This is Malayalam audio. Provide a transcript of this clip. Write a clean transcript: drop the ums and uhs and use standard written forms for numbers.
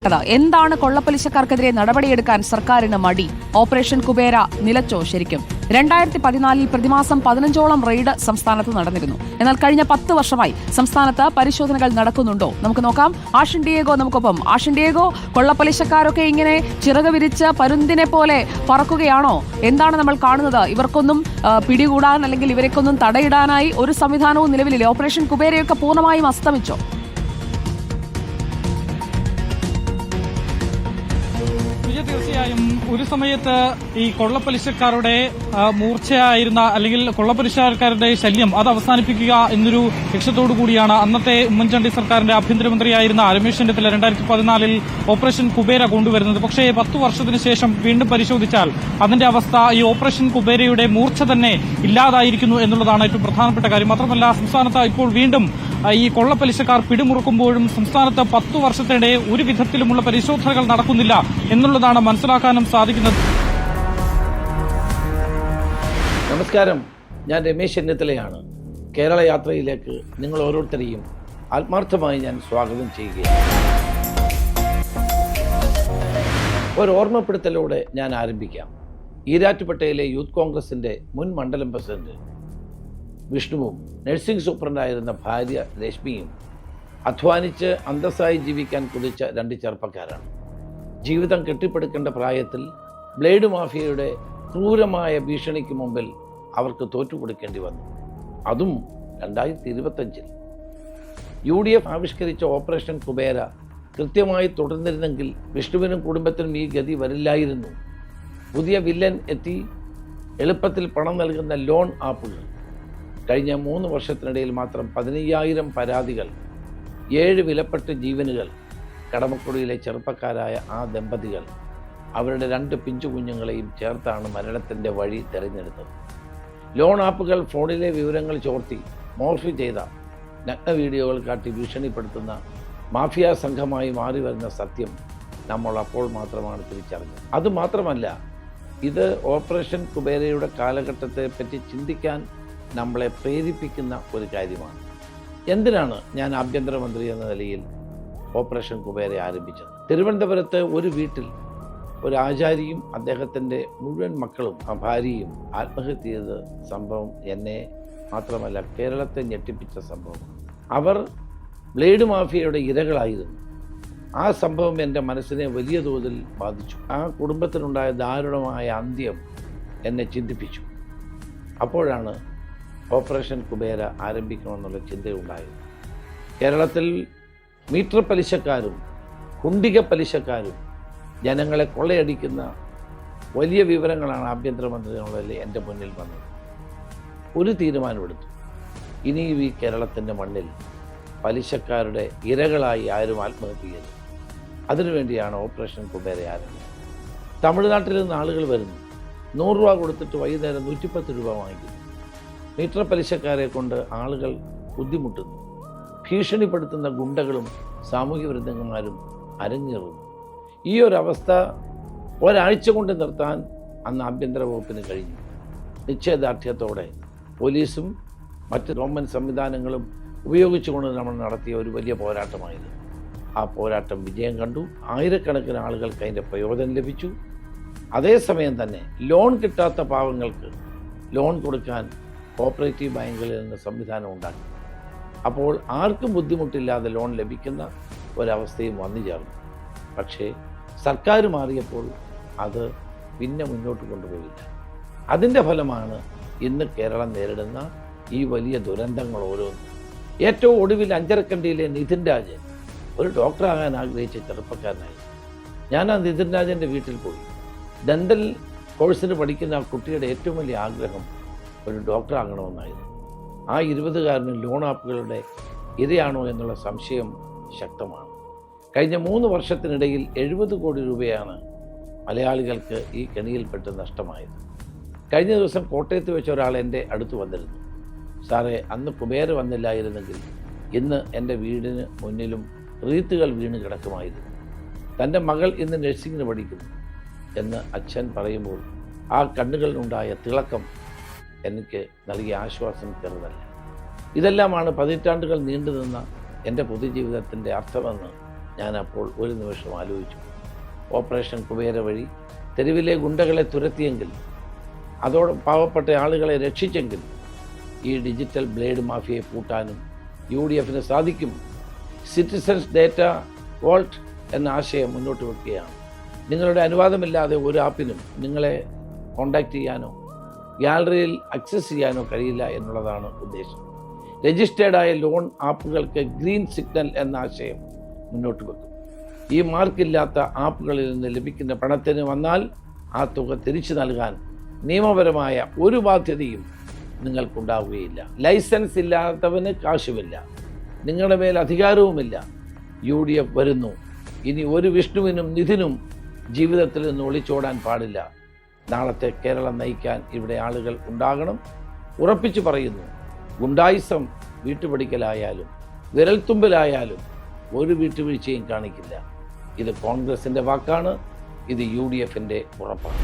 എന്താണ് കൊള്ളപ്പലിശക്കാർക്കെതിരെ നടപടിയെടുക്കാൻ സർക്കാരിന് മടി? ഓപ്പറേഷൻ കുബേര നിലച്ചോ ശരിക്കും? 2014 പ്രതിമാസം 15ഓളം റെയ്ഡ് സംസ്ഥാനത്ത് നടന്നിരുന്നു. എന്നാൽ കഴിഞ്ഞ 10 വർഷമായി സംസ്ഥാനത്ത് പരിശോധനകൾ നടക്കുന്നുണ്ടോ? നമുക്ക് നോക്കാം. ആഷിൻ ഡിയേഗോ നമുക്കൊപ്പം. ആഷിൻ ഡിയേഗോ, കൊള്ളപ്പലിശക്കാരൊക്കെ ഇങ്ങനെ ചിറക് വിരിച്ച് പരുന്തിനെ പോലെ പറക്കുകയാണോ? എന്താണ് നമ്മൾ കാണുന്നത്? ഇവർക്കൊന്നും പിടികൂടാൻ അല്ലെങ്കിൽ ഇവരെക്കൊന്നും തടയിടാനായി ഒരു സംവിധാനവും നിലവിലില്ല. ഓപ്പറേഷൻ കുബേരയൊക്കെ പൂർണ്ണമായും അസ്തമിച്ചോ? തീർച്ചയായും ഒരു സമയത്ത് ഈ കൊള്ളപ്പലിശക്കാരുടെ മൂർച്ചയായിരുന്ന അല്ലെങ്കിൽ കൊള്ളപ്പലിശക്കാരുടെ ശല്യം അത് അവസാനിപ്പിക്കുക എന്നൊരു ലക്ഷ്യത്തോടു കൂടിയാണ് അന്നത്തെ ഉമ്മൻചാണ്ടി സർക്കാരിന്റെ ആഭ്യന്തരമന്ത്രിയായിരുന്ന രമേശ് ചെന്നിത്തല 2014 ഓപ്പറേഷൻ കുബേര കൊണ്ടുവരുന്നത്. പക്ഷേ 10 വർഷത്തിന് ശേഷം വീണ്ടും പരിശോധിച്ചാൽ അതിന്റെ അവസ്ഥ ഈ ഓപ്പറേഷൻ കുബേരയുടെ മൂർച്ച തന്നെ ഇല്ലാതായിരിക്കുന്നു എന്നുള്ളതാണ് ഏറ്റവും പ്രധാനപ്പെട്ട കാര്യം. മാത്രമല്ല, സംസ്ഥാനത്ത് ഇപ്പോൾ വീണ്ടും ഈ കൊള്ളപ്പലിശക്കാർ പിടിമുറുക്കുമ്പോഴും സംസ്ഥാനത്ത് 10 വർഷത്തിനിടെ ഒരു വിധത്തിലുമുള്ള പരിശോധനകൾ നടക്കുന്നില്ല എന്നുള്ളതാണ് മനസ്സിലാക്കാനും സാധിക്കുന്നത്. നമസ്കാരം, ഞാൻ രമേശ് ചെന്നിത്തലയാണ്. കേരള യാത്രയിലേക്ക് നിങ്ങൾ ഓരോരുത്തരെയും ആത്മാർത്ഥമായി ഞാൻ സ്വാഗതം ചെയ്യുകയാണ്. ഒരു ഓർമ്മപ്പെടുത്തലോടെ ഞാൻ ആരംഭിക്കാം. ഈരാറ്റുപേട്ടയിലെ യൂത്ത് കോൺഗ്രസിന്റെ മുൻ മണ്ഡലം പ്രസിഡന്റ് വിഷ്ണുവും നഴ്സിംഗ് സൂപ്രണ്ടായിരുന്ന ഭാര്യ രശ്മിയും അധ്വാനിച്ച് അന്തസ്സായി ജീവിക്കാൻ കുതിച്ച 2 ചെറുപ്പക്കാരാണ്. ജീവിതം കെട്ടിപ്പടുക്കേണ്ട പ്രായത്തിൽ ബ്ലേഡ് മാഫിയയുടെ ക്രൂരമായ ഭീഷണിക്ക് മുമ്പിൽ അവർക്ക് തോറ്റുകൊടുക്കേണ്ടി വന്നു. അതും 2025. UDF ആവിഷ്കരിച്ച ഓപ്പറേഷൻ കുബേര കൃത്യമായി തുടർന്നിരുന്നെങ്കിൽ വിഷ്ണുവിനും കുടുംബത്തിനും ഈ ഗതി വരില്ലായിരുന്നു. പുതിയ വില്ലൻ എത്തി എളുപ്പത്തിൽ പണം നൽകുന്ന ലോൺ ആപ്പുകൾ. കഴിഞ്ഞ 3 വർഷത്തിനിടയിൽ മാത്രം 15,000 പരാതികൾ, 7 വിലപ്പെട്ട ജീവനുകൾ. കടമക്കുടിയിലെ ചെറുപ്പക്കാരായ ആ ദമ്പതികൾ അവരുടെ 2 പിഞ്ചു കുഞ്ഞുങ്ങളെയും ചേർത്താണ് മരണത്തിൻ്റെ വഴി തിരഞ്ഞെടുത്തത്. ലോൺ ആപ്പുകൾ ഫോണിലെ വിവരങ്ങൾ ചോർത്തി മോർഫി ചെയ്ത നഗ്ന വീഡിയോകൾ കാട്ടി ഭീഷണിപ്പെടുത്തുന്ന മാഫിയ സംഘമായി മാറി വരുന്ന സത്യം നമ്മൾ അപ്പോൾ മാത്രമാണ് തിരിച്ചറിഞ്ഞത്. അതുമാത്രമല്ല, ഇത് ഓപ്പറേഷൻ കുബേരയുടെ കാലഘട്ടത്തെപ്പറ്റി ചിന്തിക്കാൻ നമ്മളെ പ്രേരിപ്പിക്കുന്ന ഒരു കാര്യമാണ്. എന്തിനാണ് ഞാൻ ആഭ്യന്തരമന്ത്രി എന്ന നിലയിൽ ഓപ്പറേഷൻ കുബേര ആരംഭിച്ചത്? തിരുവനന്തപുരത്ത് ഒരു വീട്ടിൽ ഒരു ആചാരിയും അദ്ദേഹത്തിൻ്റെ മുഴുവൻ മക്കളും ഭാര്യയും ആത്മഹത്യ ചെയ്ത സംഭവം എന്നെ മാത്രമല്ല കേരളത്തെ ഞെട്ടിപ്പിച്ച സംഭവം. അവർ ബ്ലേഡ് മാഫിയയുടെ ഇരകളായിരുന്നു. ആ സംഭവം എൻ്റെ മനസ്സിനെ വലിയ തോതിൽ ബാധിച്ചു. ആ കുടുംബത്തിനുണ്ടായ ദാരുണമായ അന്ത്യം എന്നെ ചിന്തിപ്പിച്ചു. അപ്പോഴാണ് ഓപ്പറേഷൻ കുബേര ആരംഭിക്കണമെന്നുള്ള ചിന്തയുണ്ടായത്. കേരളത്തിൽ മീറ്റർ പലിശക്കാരും കുണ്ടിക പലിശക്കാരും ജനങ്ങളെ കൊള്ളയടിക്കുന്ന വലിയ വിവരങ്ങളാണ് ആഭ്യന്തരമന്ത്രിയുടെ എൻ്റെ മുന്നിൽ വന്നത്. ഒരു തീരുമാനമെടുത്തു. ഇനിയും ഈ കേരളത്തിൻ്റെ മണ്ണിൽ പലിശക്കാരുടെ ഇരകളായി ആരും ആത്മഹത്യ ചെയ്തു. അതിനുവേണ്ടിയാണ് ഓപ്പറേഷൻ കുബേര ആരംഭിച്ചത്. തമിഴ്നാട്ടിൽ നിന്ന് ആളുകൾ വരുന്നു. 100 രൂപ കൊടുത്തിട്ട് വൈകുന്നേരം 110 രൂപ വാങ്ങിക്കുന്നു. മീറ്റർ പലിശക്കാരെ കൊണ്ട് ആളുകൾ ബുദ്ധിമുട്ടുന്നു. ഭീഷണിപ്പെടുത്തുന്ന ഗുണ്ടകളും സാമൂഹ്യ വിരുദ്ധന്മാരും അരങ്ങേറുന്നു. ഈ ഒരവസ്ഥ ഒരാഴ്ച കൊണ്ട് നിർത്താൻ അന്ന് ആഭ്യന്തര വകുപ്പിന് കഴിഞ്ഞു. നിശ്ചയദാർഢ്യത്തോടെ പോലീസും മറ്റ് ഗവൺമെൻറ് സംവിധാനങ്ങളും ഉപയോഗിച്ചുകൊണ്ട് നമ്മൾ നടത്തിയ ഒരു വലിയ പോരാട്ടമായിരുന്നു. ആ പോരാട്ടം വിജയം കണ്ടു. ആയിരക്കണക്കിന് ആളുകൾക്ക് അതിൻ്റെ പ്രയോജനം ലഭിച്ചു. അതേസമയം തന്നെ ലോൺ കിട്ടാത്ത പാവങ്ങൾക്ക് ലോൺ കൊടുക്കാൻ കോപ്പറേറ്റീവ് ബാങ്കുകളിൽ നിന്ന് സംവിധാനം ഉണ്ടാക്കി. അപ്പോൾ ആർക്കും ബുദ്ധിമുട്ടില്ലാതെ ലോൺ ലഭിക്കുന്ന ഒരവസ്ഥയും വന്നു ചേർന്നു. പക്ഷേ സർക്കാർ മാറിയപ്പോൾ അത് പിന്നെ മുന്നോട്ട് കൊണ്ടുപോയില്ല. അതിൻ്റെ ഫലമാണ് ഇന്ന് കേരളം നേരിടുന്ന ഈ വലിയ ദുരന്തങ്ങൾ ഓരോന്നും. ഏറ്റവും ഒടുവിൽ അഞ്ചരക്കണ്ടിയിലെ നിതിൻ രാജൻ ഒരു ഡോക്ടറാകാൻ ആഗ്രഹിച്ച ചെറുപ്പക്കാരനായി. ഞാൻ ആ നിതിൻ രാജൻ്റെ വീട്ടിൽ പോയി. ഡെൻ്റൽ കോഴ്സിന് പഠിക്കുന്ന ആ കുട്ടിയുടെ ഏറ്റവും വലിയ ആഗ്രഹം ഒരു ഡോക്ടറാകണമെന്നായിരുന്നു. ആ 20കാരന് ലോൺ ആപ്പുകളുടെ ഇരയാണോ എന്നുള്ള സംശയം ശക്തമാണ്. കഴിഞ്ഞ 3 വർഷത്തിനിടയിൽ 70 കോടി രൂപയാണ് മലയാളികൾക്ക് ഈ കെണിയിൽപ്പെട്ട് നഷ്ടമായത്. കഴിഞ്ഞ ദിവസം കോട്ടയത്ത് വെച്ച ഒരാൾ എൻ്റെ അടുത്ത് വന്നിരുന്നു. സാറേ, അന്ന് കുബേര വന്നില്ലായിരുന്നെങ്കിൽ ഇന്ന് എൻ്റെ വീടിന് മുന്നിലും റീത്തുകൾ വീണ് കിടക്കുമായിരുന്നു. തൻ്റെ മകൾ ഇന്ന് നഴ്സിംഗിന് പഠിക്കുന്നു എന്ന് അച്ഛൻ പറയുമ്പോൾ ആ കണ്ണുകളിലുണ്ടായ തിളക്കം എനിക്ക് നൽകിയ ആശ്വാസം ചെറുതല്ല. ഇതെല്ലാമാണ് 18 നീണ്ടു നിന്ന എൻ്റെ പൊതുജീവിതത്തിൻ്റെ അർത്ഥമെന്ന് ഞാനപ്പോൾ ഒരു നിമിഷം ആലോചിച്ചു. ഓപ്പറേഷൻ കുബേര വഴി തെരുവിലെ ഗുണ്ടകളെ തുരത്തിയെങ്കിൽ, അതോടെ പാവപ്പെട്ട ആളുകളെ രക്ഷിച്ചെങ്കിൽ, ഈ ഡിജിറ്റൽ ബ്ലേഡ് മാഫിയയെ പൂട്ടാനും UDFന് സാധിക്കും. സിറ്റിസൺസ് ഡേറ്റ വോൾട്ട് എന്ന ആശയം മുന്നോട്ട് വെക്കുകയാണ്. നിങ്ങളുടെ അനുവാദമില്ലാതെ ഒരു ആപ്പിനും നിങ്ങളെ കോൺടാക്റ്റ് ചെയ്യാനോ ഗാലറിയിൽ ആക്സസ് ചെയ്യാനോ കഴിയില്ല എന്നുള്ളതാണ് ഉദ്ദേശം. രജിസ്റ്റേർഡായ ലോൺ ആപ്പുകൾക്ക് ഗ്രീൻ സിഗ്നൽ എന്ന ആശയം മുന്നോട്ട് വെക്കും. ഈ മാർക്കില്ലാത്ത ആപ്പുകളിൽ നിന്ന് ലഭിക്കുന്ന പണത്തിന് വന്നാൽ ആ തുക തിരിച്ചു നൽകാൻ നിയമപരമായ ഒരു ബാധ്യതയും നിങ്ങൾക്കുണ്ടാവുകയില്ല. ലൈസൻസ് ഇല്ലാത്തവന് കാശുമില്ല, നിങ്ങളുടെ മേൽ അധികാരവുമില്ല. UDF വരുന്നു. ഇനി ഒരു വിഷ്ണുവിനും നിധിനും ജീവിതത്തിൽ നിന്ന് ഒളിച്ചോടാൻ പാടില്ല. നാളത്തെ കേരളം നയിക്കാൻ ഇവിടെ ആളുകൾ ഉണ്ടാകണം. ഉറപ്പിച്ചു പറയുന്നു, ഗുണ്ടായിസം വീട്ടുപടിക്കലായാലും വിരൽത്തുമ്പിലായാലും ഒരു വീട്ടുവീഴ്ചയും കാണിക്കില്ല. ഇത് കോൺഗ്രസിൻ്റെ വാക്കാണ്, ഇത് UDFൻ്റെ ഉറപ്പാണ്.